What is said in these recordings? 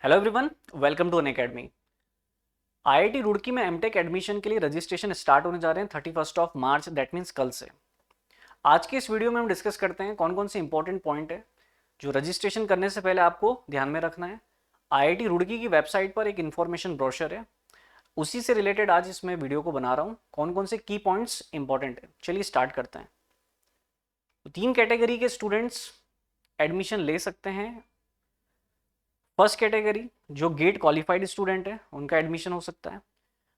Hello everyone, welcome to Unacademy. IIT Roorkee में MTech admission के लिए रजिस्ट्रेशन स्टार्ट होने जा रहे हैं 31 मार्च, दैट मीन्स कल से। आज के इस वीडियो में हम डिस्कस करते हैं कौन कौन से इंपॉर्टेंट पॉइंट है जो रजिस्ट्रेशन करने से पहले आपको ध्यान में रखना है। आईआईटी रुड़की की वेबसाइट पर एक इन्फॉर्मेशन ब्रोशर है, उसी से रिलेटेड आज इसमें वीडियो को बना रहा हूँ। कौन कौन से की पॉइंट्स इंपॉर्टेंट है, चलिए स्टार्ट करते हैं। तो 3 कैटेगरी के स्टूडेंट्स एडमिशन ले सकते हैं। फर्स्ट कैटेगरी जो गेट क्वालिफाइड स्टूडेंट है उनका एडमिशन हो सकता है।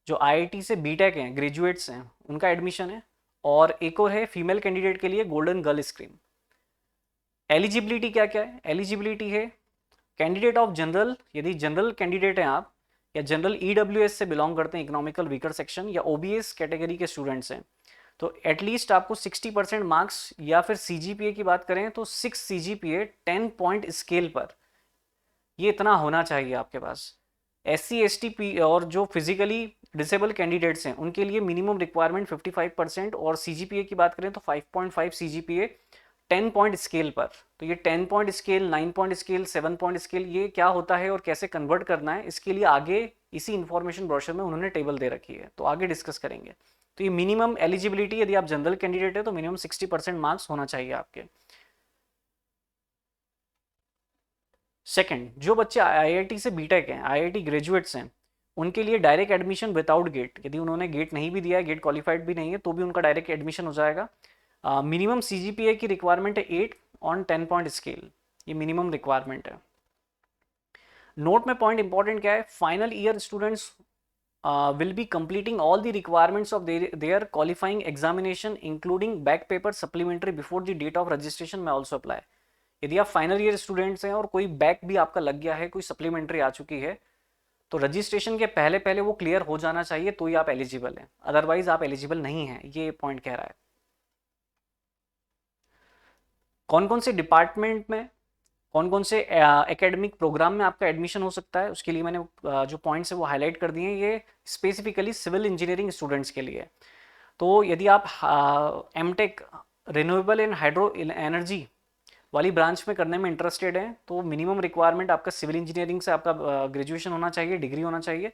जो आईआईटी से बीटेक हैं, ग्रेजुएट्स हैं, उनका एडमिशन है। और एक और है फीमेल कैंडिडेट के लिए गोल्डन गर्ल स्कीम। एलिजिबिलिटी क्या क्या है? एलिजिबिलिटी है कैंडिडेट ऑफ जनरल, यदि जनरल कैंडिडेट हैं आप, या जनरल ईडब्ल्यूएस से बिलोंग करते हैं, इकोनॉमिकल वीकर सेक्शन, या ओबीएस कैटेगरी के स्टूडेंट्स हैं, तो एटलीस्ट आपको 60% मार्क्स, या फिर सीजीपीए की बात करें तो 6 सीजीपीए 10 पॉइंट स्केल पर, ये इतना होना चाहिए आपके पास। SC ST और जो फिजिकली डिसेबल कैंडिडेट्स हैं उनके लिए मिनिमम रिक्वायरमेंट 55%, और सीजीपीए की बात करें तो 5.5 सीजीपीए 10 पॉइंट स्केल पर। तो ये 10 point scale, 9 point scale, 7 point scale, ये क्या होता है और कैसे कन्वर्ट करना है, इसके लिए आगे इसी इंफॉर्मेशन ब्रोशर में उन्होंने टेबल दे रखी है, तो आगे डिस्कस करेंगे। तो ये मिनिमम एलिजिबिलिटी, यदि आप जनरल कैंडिडेट है तो मिनिमम 60% मार्क्स होना चाहिए आपके। सेकंड, जो बच्चे आईआईटी से बीटेक हैं, आईआईटी ग्रेजुएट्स हैं, उनके लिए डायरेक्ट एडमिशन विदाउट गेट, यदि उन्होंने गेट नहीं भी दिया है, गेट क्वालिफाइड भी नहीं है, तो भी उनका डायरेक्ट एडमिशन हो जाएगा। मिनिमम सीजीपीए की रिक्वायरमेंट है 8 ऑन 10 पॉइंट स्केल, ये मिनिमम रिक्वायरमेंट है। नोट में पॉइंट इंपॉर्टेंट क्या है? Final year students will be completing all the requirements of their qualifying examination including back paper supplementary before the date of registration may also apply। यदि आप final year students हैं और कोई back भी आपका लग गया है, कोई सप्लीमेंट्री आ चुकी है, तो रजिस्ट्रेशन के पहले पहले वो क्लियर हो जाना चाहिए, तो ही आप एलिजिबल हैं, अदरवाइज आप एलिजिबल नहीं हैं, ये पॉइंट कह रहा है। कौन कौन से डिपार्टमेंट में, कौन कौन से एकेडमिक प्रोग्राम में आपका एडमिशन हो सकता है, उसके लिए मैंने जो पॉइंट्स है वो हाईलाइट कर दिए हैं। ये स्पेसिफिकली सिविल इंजीनियरिंग स्टूडेंट्स के लिए। तो यदि आप MTech renewable and hydro energy वाली ब्रांच में करने में इंटरेस्टेड हैं, तो मिनिमम रिक्वायरमेंट आपका सिविल इंजीनियरिंग से आपका ग्रेजुएशन होना चाहिए, डिग्री होना चाहिए।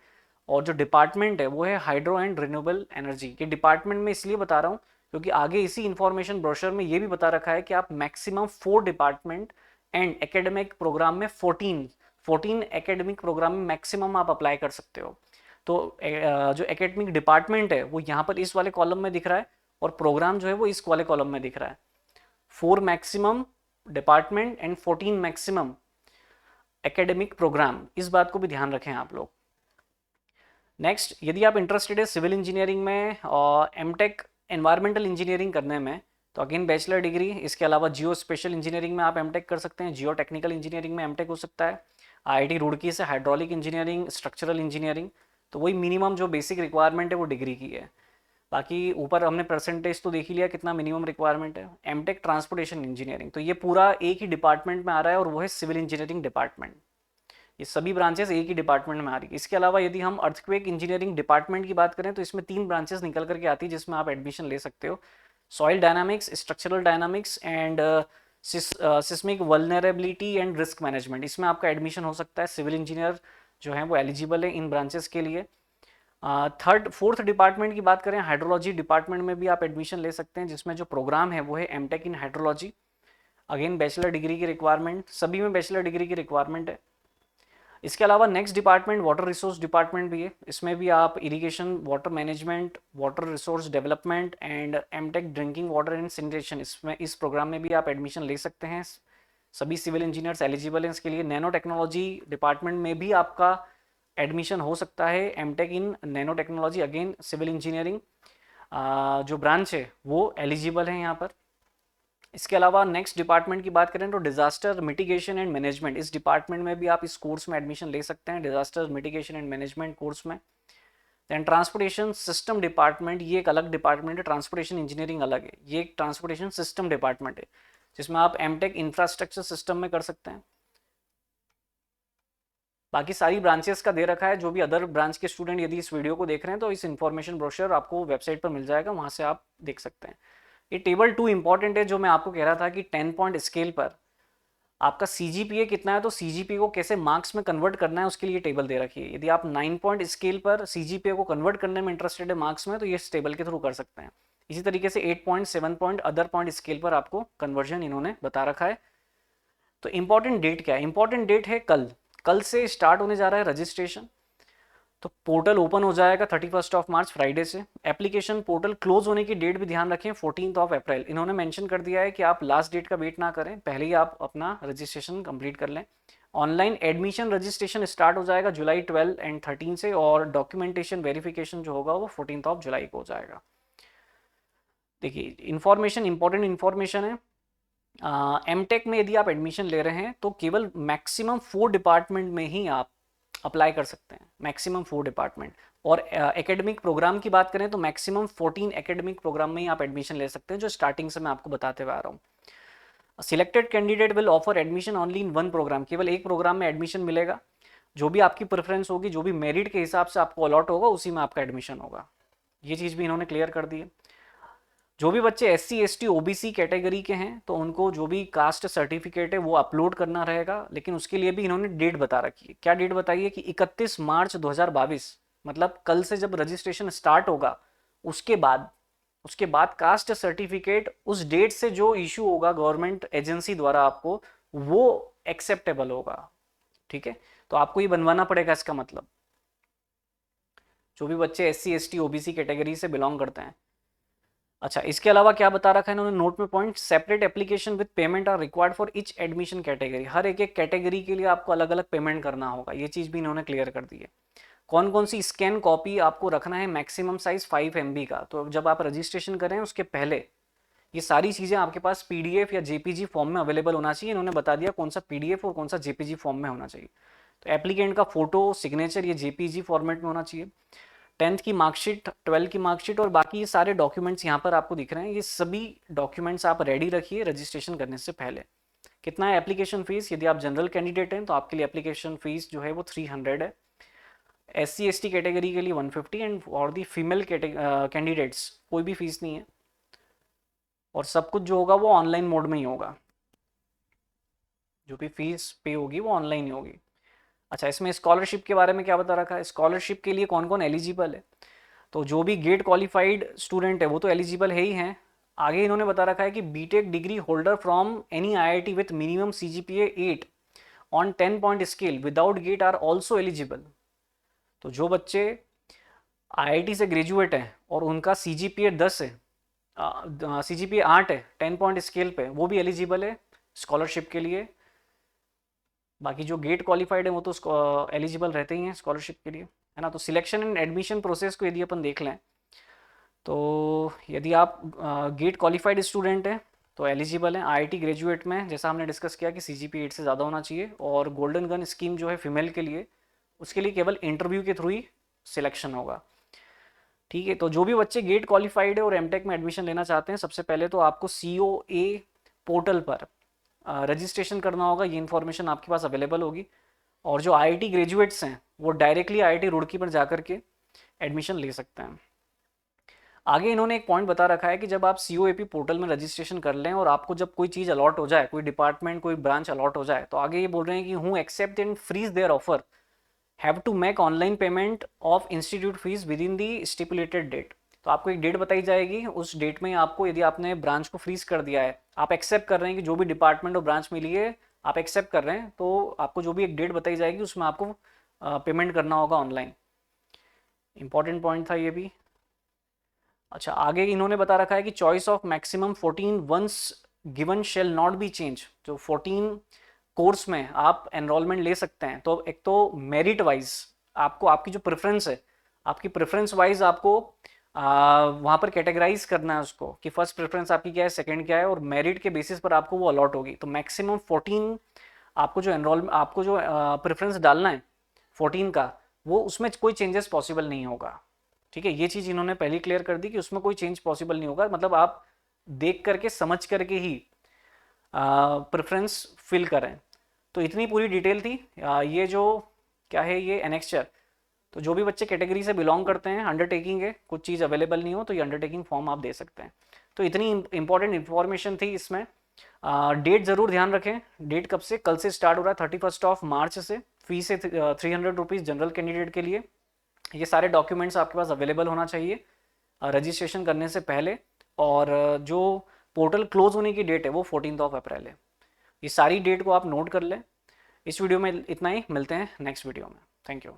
और जो डिपार्टमेंट है वो है हाइड्रो एंड रिन्यूएबल एनर्जी। ये डिपार्टमेंट में इसलिए बता रहा हूँ क्योंकि आगे इसी इंफॉर्मेशन ब्रोशर में ये भी बता रखा है कि आप maximum 4 department and academic programme में 14 एकेडमिक प्रोग्राम में मैक्सिमम आप अप्लाई कर सकते हो। तो जो एकेडमिक डिपार्टमेंट है वो यहाँ पर इस वाले कॉलम में दिख रहा है, और प्रोग्राम जो है वो इस वाले कॉलम में दिख रहा है। 4 maximum department and 14 maximum academic programme, इस बात को भी ध्यान रखें आप लोग। नेक्स्ट, यदि आप इंटरेस्टेड है सिविल इंजीनियरिंग में और एमटेक एनवायरमेंटल इंजीनियरिंग करने में, तो अगेन बैचलर डिग्री। इसके अलावा जियो स्पेशल इंजीनियरिंग में आप एमटेक कर सकते हैं, जियो टेक्निकल इंजीनियरिंग में एमटेक हो सकता है। आईआईटी रुड़की से हाइड्रोलिक इंजीनियरिंग, स्ट्रक्चरल इंजीनियरिंग, तो वही मिनिमम जो बेसिक रिक्वायरमेंट है वो डिग्री की है। बाकी ऊपर हमने परसेंटेज तो देख ही लिया कितना मिनिमम रिक्वायरमेंट है। एमटेक ट्रांसपोर्टेशन इंजीनियरिंग, तो ये पूरा एक ही डिपार्टमेंट में आ रहा है, और वो है सिविल इंजीनियरिंग डिपार्टमेंट। ये सभी ब्रांचेस एक ही डिपार्टमेंट में आ रही है। इसके अलावा यदि हम अर्थक्वेक इंजीनियरिंग डिपार्टमेंट की बात करें तो इसमें 3 ब्रांचेस निकल करके आती है जिसमें आप एडमिशन ले सकते हो। Soil dynamics, structural dynamics and seismic vulnerability and risk management, इसमें आपका एडमिशन हो सकता है। सिविल इंजीनियर जो है वो एलिजिबल है इन ब्रांचेस के लिए। फोर्थ डिपार्टमेंट की बात करें, हाइड्रोलॉजी डिपार्टमेंट में भी आप एडमिशन ले सकते हैं, जिसमें जो प्रोग्राम है वो है MTech in hydrology. Again bachelor degree की रिक्वायरमेंट, सभी में बैचलर डिग्री की रिक्वायरमेंट है। इसके अलावा next department water resource department भी है, इसमें भी आप irrigation, water management, water resource development and MTech drinking water and sanitation, इसमें इस प्रोग्राम में भी आप एडमिशन ले सकते हैं। सभी सिविल इंजीनियर्स एलिजिबल हैं इसके लिए। नैनो टेक्नोलॉजी डिपार्टमेंट में भी आपका एडमिशन हो सकता है, MTech in nanotechnology, again civil engineering जो ब्रांच है वो एलिजिबल है यहाँ पर। इसके अलावा नेक्स्ट डिपार्टमेंट की बात करें तो डिजास्टर मिटिगेशन एंड मैनेजमेंट, इस डिपार्टमेंट में भी आप इस कोर्स में एडमिशन ले सकते हैं, disaster mitigation and management course में। दैन ट्रांसपोर्टेशन सिस्टम डिपार्टमेंट, ये एक अलग डिपार्टमेंट है, ट्रांसपोर्टेशन इंजीनियरिंग अलग है, ये एक ट्रांसपोर्टेशन सिस्टम डिपार्टमेंट है जिसमें आप एमटेक इंफ्रास्ट्रक्चर सिस्टम में कर सकते हैं। बाकी सारी ब्रांचेस का दे रखा है, जो भी अदर ब्रांच के स्टूडेंट यदि इस वीडियो को देख रहे हैं तो इस इन्फॉर्मेशन ब्रोशर आपको वेबसाइट पर मिल जाएगा, वहाँ से आप देख सकते हैं। ये टेबल 2 इंपॉर्टेंट है, जो मैं आपको कह रहा था कि 10 पॉइंट स्केल पर आपका सीजीपीए कितना है, तो सीजीपीए को कैसे मार्क्स में कन्वर्ट करना है उसके लिए टेबल दे रखी है। यदि आप 9 पॉइंट स्केल पर सीजीपीए को कन्वर्ट करने में इंटरेस्टेड है मार्क्स में, तो ये इस टेबल के थ्रू कर सकते हैं। इसी तरीके से 8 point, 7 point, other point scale पर आपको कन्वर्जन इन्होंने बता रखा है। तो इंपॉर्टेंट डेट क्या है? इंपॉर्टेंट डेट है कल। कल से स्टार्ट होने जा रहा है रजिस्ट्रेशन। तो पोर्टल ओपन हो जाएगा 31 मार्च फ्राइडे से। एप्लीकेशन पोर्टल क्लोज होने की डेट भी ध्यान रखें, 14 अप्रैल। इन्होंने मेंशन कर दिया है कि आप लास्ट डेट का वेट ना करें, पहले ही आप अपना रजिस्ट्रेशन कंप्लीट कर लें। ऑनलाइन एडमिशन रजिस्ट्रेशन स्टार्ट हो जाएगा जुलाई 12 एंड 13 से, और डॉक्यूमेंटेशन वेरिफिकेशन जो होगा वो 14 जुलाई को हो जाएगा। देखिए इंफॉर्मेशन, इंपॉर्टेंट इंफॉर्मेशन है। एमटेक में यदि आप एडमिशन ले रहे हैं तो केवल मैक्सिमम 4 डिपार्टमेंट में ही आप अप्लाई कर सकते हैं, मैक्सिमम 4 डिपार्टमेंट। और एकेडमिक प्रोग्राम की बात करें तो मैक्सिमम 14 एकेडमिक प्रोग्राम में ही आप एडमिशन ले सकते हैं, जो स्टार्टिंग से मैं आपको बताते हुए आ रहा हूँ। Selected candidate will offer admission only in 1 programme, केवल एक प्रोग्राम में एडमिशन मिलेगा। जो भी आपकी प्रेफरेंस होगी, जो भी मेरिट के हिसाब से आपको अलॉट होगा, उसी में आपका एडमिशन होगा। ये चीज़ भी इन्होंने क्लियर कर दी है। जो भी बच्चे SC ST OBC कैटेगरी के हैं तो उनको जो भी कास्ट सर्टिफिकेट है वो अपलोड करना रहेगा, लेकिन उसके लिए भी इन्होंने डेट बता रखी है। क्या डेट बताई है कि 31 मार्च 2022, मतलब कल से जब रजिस्ट्रेशन स्टार्ट होगा उसके बाद कास्ट सर्टिफिकेट उस डेट से जो इशू होगा गवर्नमेंट एजेंसी द्वारा आपको, वो एक्सेप्टेबल होगा। ठीक है, तो आपको ये बनवाना पड़ेगा। इसका मतलब जो भी बच्चे SC ST OBC कैटेगरी से बिलोंग करते हैं। अच्छा, इसके अलावा क्या बता रखा है इन्होंने नोट में point, separate application with payment are required for each admission category. हर एक कैटेगरी के लिए आपको अलग अलग पेमेंट करना होगा, ये चीज़ भी इन्होंने क्लियर कर दी है। कौन कौन सी स्कैन कॉपी आपको रखना है, मैक्सिमम साइज 5 MB का। तो जब आप रजिस्ट्रेशन करें उसके पहले ये सारी चीज़ें आपके पास PDF या JPG फॉर्म में अवेलेबल होना चाहिए। इन्होंने बता दिया कौन सा PDF और कौन सा JPG फॉर्म में होना चाहिए। तो एप्लीकेंट का फोटो, सिग्नेचर ये JPG फॉर्मेट में होना चाहिए। 10th की मार्कशीट, 12th की मार्कशीट और बाकी ये सारे डॉक्यूमेंट्स यहाँ पर आपको दिख रहे हैं। ये सभी डॉक्यूमेंट्स आप रेडी रखिए रजिस्ट्रेशन करने से पहले। कितना है एप्लीकेशन फीस? यदि आप जनरल कैंडिडेट हैं तो आपके लिए एप्लीकेशन फीस जो है वो 300 है। SC ST कैटेगरी के लिए 150, एंड और दी फीमेल कैंडिडेट्स कोई भी फीस नहीं है, और सब कुछ जो होगा वो ऑनलाइन मोड में ही होगा। जो भी फीस पे होगी वो ऑनलाइन ही होगी। अच्छा, इसमें स्कॉलरशिप के बारे में क्या बता रखा है? स्कॉलरशिप के लिए कौन कौन एलिजिबल है? तो जो भी गेट क्वालिफाइड स्टूडेंट है वो तो एलिजिबल है ही हैं। आगे इन्होंने बता रखा है कि BTech degree holder from any IIT with minimum CGPA 8 on 10 point scale without GATE are also eligible. तो जो बच्चे IIT से ग्रेजुएट हैं और उनका CGPA 10 है, CGPA 8 है 10 पॉइंट स्केल पे, वो भी एलिजिबल है स्कॉलरशिप के लिए। बाकी जो गेट क्वालिफाइड है वो तो एलिजिबल रहते ही हैं स्कॉलरशिप के लिए, है ना। तो सिलेक्शन एंड एडमिशन प्रोसेस को यदि अपन देख लें तो यदि आप गेट क्वालिफाइड स्टूडेंट हैं तो एलिजिबल हैं। IIT ग्रेजुएट में जैसा हमने डिस्कस किया कि CGPA 8 से ज़्यादा होना चाहिए, और गोल्डन गन स्कीम जो है फीमेल के लिए, उसके लिए केवल इंटरव्यू के थ्रू ही सिलेक्शन होगा। ठीक है, तो जो भी बच्चे गेट क्वालिफाइड है और एमटेक में एडमिशन लेना चाहते हैं, सबसे पहले तो आपको COA पोर्टल पर रजिस्ट्रेशन करना होगा। ये इन्फॉर्मेशन आपके पास अवेलेबल होगी। और जो IIT ग्रेजुएट्स हैं वो डायरेक्टली IIT रुड़की पर जाकर के एडमिशन ले सकते हैं। आगे इन्होंने एक पॉइंट बता रखा है कि जब आप COAP पोर्टल में रजिस्ट्रेशन कर लें और आपको जब कोई चीज़ अलॉट हो जाए, कोई डिपार्टमेंट, कोई ब्रांच अलॉट हो जाए, तो आगे ये बोल रहे हैं कि who accept and freeze their offer have to make online payment of institute fee within the stipulated date. तो आपको एक डेट बताई जाएगी, उस डेट में आपको, यदि आपने ब्रांच को फ्रीज कर दिया है, आप एक्सेप्ट कर रहे हैं कि जो भी डिपार्टमेंट और ब्रांच मिली है आप एक्सेप्ट कर रहे हैं, तो आपको जो भी एक डेट बताई जाएगी उसमें आपको पेमेंट करना होगा ऑनलाइन। इंपॉर्टेंट पॉइंट था ये भी। अच्छा, आगे इन्होंने बता रखा है कि choice of maximum 14 once given shall not be change. जो 14 कोर्स में आप एनरोलमेंट ले सकते हैं, तो एक तो मेरिट वाइज आपको, आपकी जो प्रेफरेंस है, आपकी प्रेफरेंस वाइज आपको वहाँ पर कैटेगराइज करना है उसको, कि फर्स्ट प्रेफरेंस आपकी क्या है, सेकंड क्या है, और मेरिट के बेसिस पर आपको वो अलॉट होगी। तो मैक्सिमम 14 आपको जो आपको जो प्रेफरेंस डालना है 14 का, वो उसमें कोई चेंजेस पॉसिबल नहीं होगा। ठीक है, ये चीज़ इन्होंने पहले क्लियर कर दी कि उसमें कोई चेंज पॉसिबल नहीं होगा, मतलब आप देख करके समझ करके ही प्रेफरेंस फिल करें। तो इतनी पूरी डिटेल थी। ये जो क्या है, ये एनेक्चर, तो जो भी बच्चे कैटेगरी से बिलोंग करते हैं, अंडरटेकिंग है, कुछ चीज़ अवेलेबल नहीं हो तो ये अंडरटेकिंग फॉर्म आप दे सकते हैं। तो इतनी इंपॉर्टेंट इन्फॉर्मेशन थी इसमें। डेट ज़रूर ध्यान रखें, डेट कब से, कल से स्टार्ट हो रहा है 31 मार्च से, फीस है 300 रुपीज़ जनरल कैंडिडेट के लिए। ये सारे डॉक्यूमेंट्स आपके पास अवेलेबल होना चाहिए रजिस्ट्रेशन करने से पहले, और जो पोर्टल क्लोज होने की डेट है वो 14 अप्रैल है। ये सारी डेट को आप नोट कर लें। इस वीडियो में इतना ही, मिलते हैं नेक्स्ट वीडियो में। Thank you.